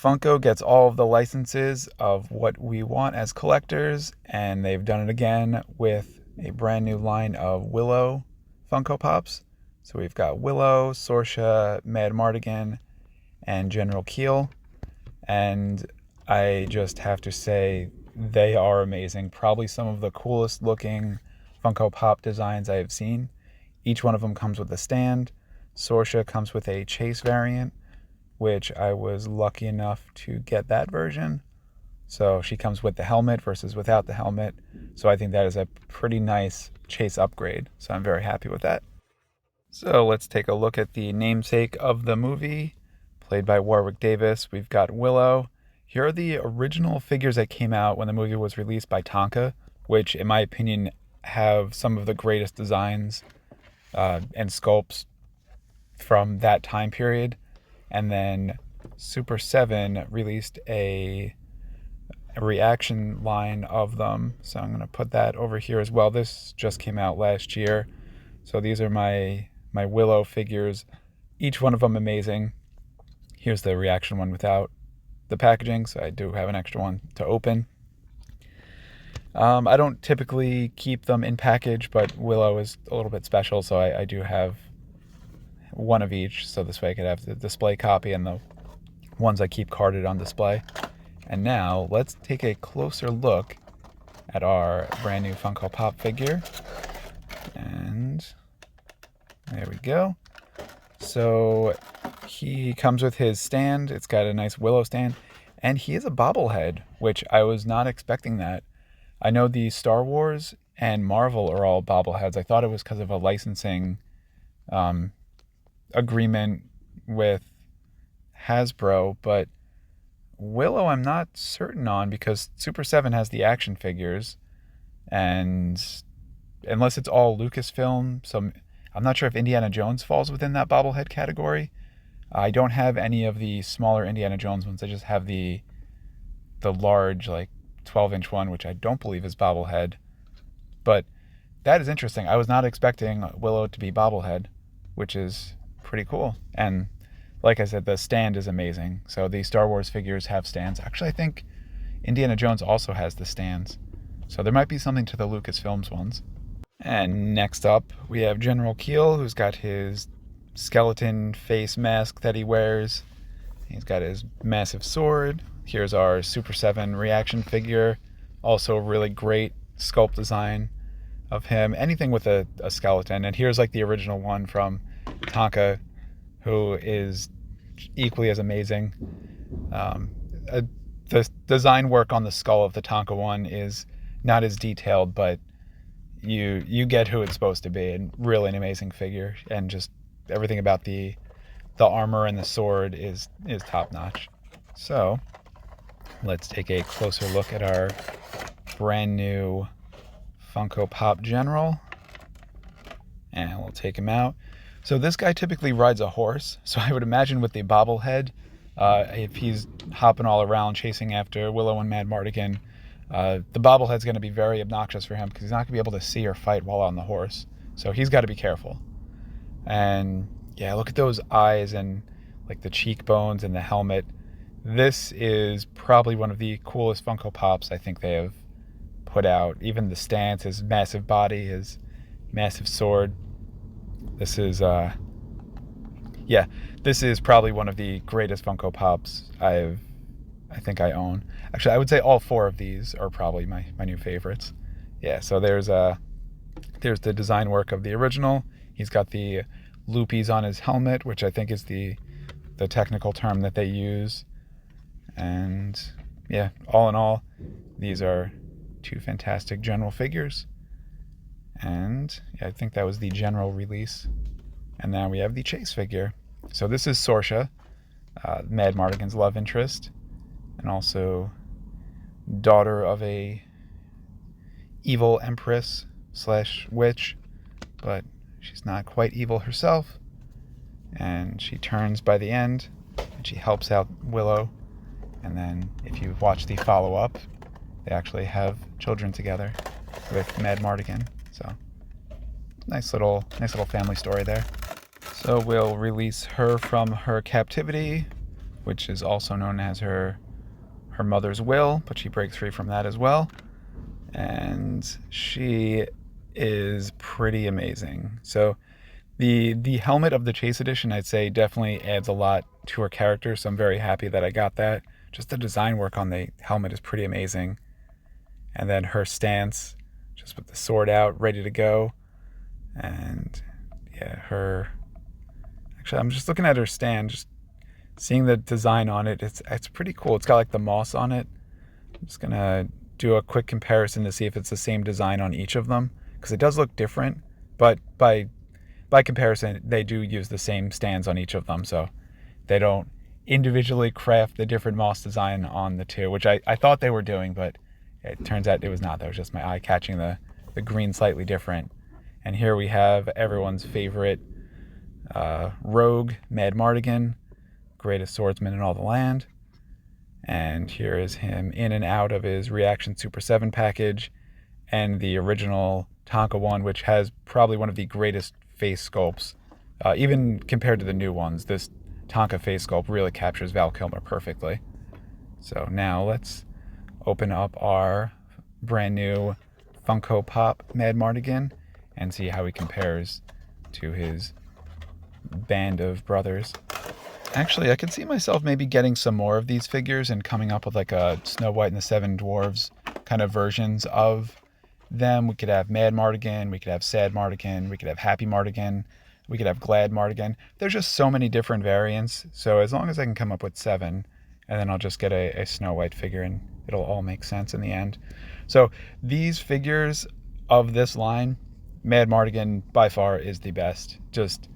Funko gets all of the licenses of what we want as collectors, and they've done it again with a brand new line of Willow Funko Pops. So we've got Willow, Sorsha, Mad Mardigan, and General Keel. And I just have to say, they are amazing. Probably some of the coolest looking Funko Pop designs I have seen. Each one of them comes with a stand. Sorsha comes with a chase variant, which I was lucky enough to get that version. So she comes with the helmet versus without the helmet. So I think that is a pretty nice chase upgrade. So I'm very happy with that. So let's take a look at the namesake of the movie, played by Warwick Davis. We've got Willow. Here are the original figures that came out when the movie was released by Tonka, which in my opinion have some of the greatest designs and sculpts from that time period. And then Super 7 released a reaction line of them. So I'm going to put that over here as well. This just came out last year. So these are my Willow figures. Each one of them amazing. Here's the reaction one without the packaging. So I do have an extra one to open. I don't typically keep them in package, but Willow is a little bit special. So I do have one of each, so this way I could have the display copy and the ones I keep carded on display. And now let's take a closer look at our brand new Funko Pop figure. And there we go. So he comes with his stand. It's got a nice Willow stand, and he is a bobblehead, which I was not expecting that. I know the Star Wars and Marvel are all bobbleheads. I thought it was because of a licensing agreement with Hasbro, but Willow I'm not certain on, because Super 7 has the action figures, and unless it's all Lucasfilm, so I'm not sure if Indiana Jones falls within that bobblehead category. I don't have any of the smaller Indiana Jones ones. I just have the large, like 12-inch one, which I don't believe is bobblehead. But that is interesting. I was not expecting Willow to be bobblehead, which is pretty cool. And like I said, the stand is amazing. So the Star Wars figures have stands. Actually, I think Indiana Jones also has the stands. So there might be something to the Lucasfilms ones. And next up, we have General Keel, who's got his skeleton face mask that he wears. He's got his massive sword. Here's our Super 7 reaction figure. Also really great sculpt design of him. Anything with a skeleton. And here's like the original one from Tonka, who is equally as amazing. The design work on the skull of the Tonka one is not as detailed, but you get who it's supposed to be, and really an amazing figure. And just everything about the armor and the sword is top notch. So let's take a closer look at our brand new Funko Pop General, and we'll take him out. So this guy typically rides a horse, so I would imagine with the bobblehead, if he's hopping all around chasing after Willow and Mad Mardigan, the bobblehead's going to be very obnoxious for him, because he's not going to be able to see or fight while on the horse. So he's got to be careful. And yeah, look at those eyes and like the cheekbones and the helmet. This is probably one of the coolest Funko Pops I think they have put out. Even the stance, his massive body, his massive sword. This is this is probably one of the greatest Funko Pops I think I own. Actually, I would say all four of these are probably my new favorites. Yeah, so there's the design work of the original. He's got the loopies on his helmet, which I think is the technical term that they use. And yeah, all in all, these are two fantastic general figures. And yeah, I think that was the general release. And now we have the chase figure. So this is Sorsha, Mad Mardigan's love interest, and also daughter of a evil empress / witch, but she's not quite evil herself. And she turns by the end, and she helps out Willow. And then if you watch the follow-up, they actually have children together with Mad Mardigan. So nice little family story there. So we'll release her from her captivity which is also known as her mother's will, but she breaks free from that as well. And she is pretty amazing. So the helmet of the Chase Edition, I'd say, definitely adds a lot to her character, so I'm very happy that I got that. Just the design work on the helmet is pretty amazing. And then her stance, just with the sword out, ready to go. And yeah, actually, I'm just looking at her stand, just seeing the design on it. It's pretty cool. It's got like the moss on it. I'm just gonna do a quick comparison to see if it's the same design on each of them, because it does look different, but by comparison, they do use the same stands on each of them, so they don't individually craft the different moss design on the two, which I thought they were doing, but it turns out it was not. That was just my eye catching the green slightly different. And here we have everyone's favorite rogue, Mad Mardigan, greatest swordsman in all the land. And here is him in and out of his Reaction Super 7 package and the original Tonka one, which has probably one of the greatest face sculpts. Even compared to the new ones, this Tonka face sculpt really captures Val Kilmer perfectly. So now let's open up our brand new Funko Pop Mad Mardigan and see how he compares to his band of brothers. Actually, I could see myself maybe getting some more of these figures and coming up with like a Snow White and the Seven Dwarves kind of versions of them. We could have Mad Mardigan, we could have Sad Mardigan, we could have Happy Mardigan, we could have Glad Mardigan. There's just so many different variants. So as long as I can come up with 7, and then I'll just get a Snow White figure and it'll all make sense in the end. So these figures of this line, Mad Mardigan by far is the best. Just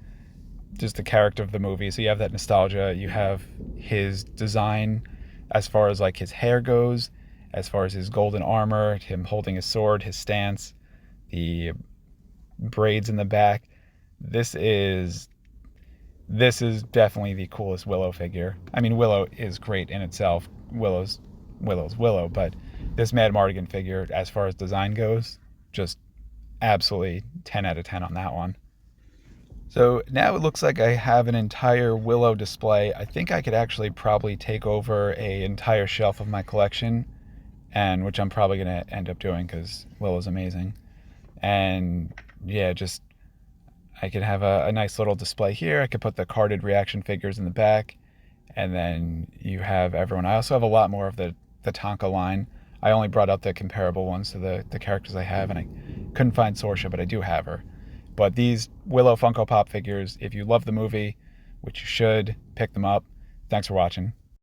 the character of the movie. So you have that nostalgia. You have his design as far as like his hair goes, as far as his golden armor, him holding his sword, his stance, the braids in the back. This is definitely the coolest Willow figure. I mean, Willow is great in itself. Willow's Willow, but this Mad Mardigan figure, as far as design goes, just absolutely 10 out of 10 on that one. So now it looks like I have an entire Willow display. I think I could actually probably take over an entire shelf of my collection, and which I'm probably going to end up doing because Willow's amazing. And yeah, just I could have a nice little display here. I could put the carded reaction figures in the back, and then you have everyone. I also have a lot more of the Tonka line. I only brought out the comparable ones to the characters I have, and I couldn't find Sorsha, but I do have her. But these Willow Funko Pop figures, if you love the movie, which you should, pick them up. Thanks for watching.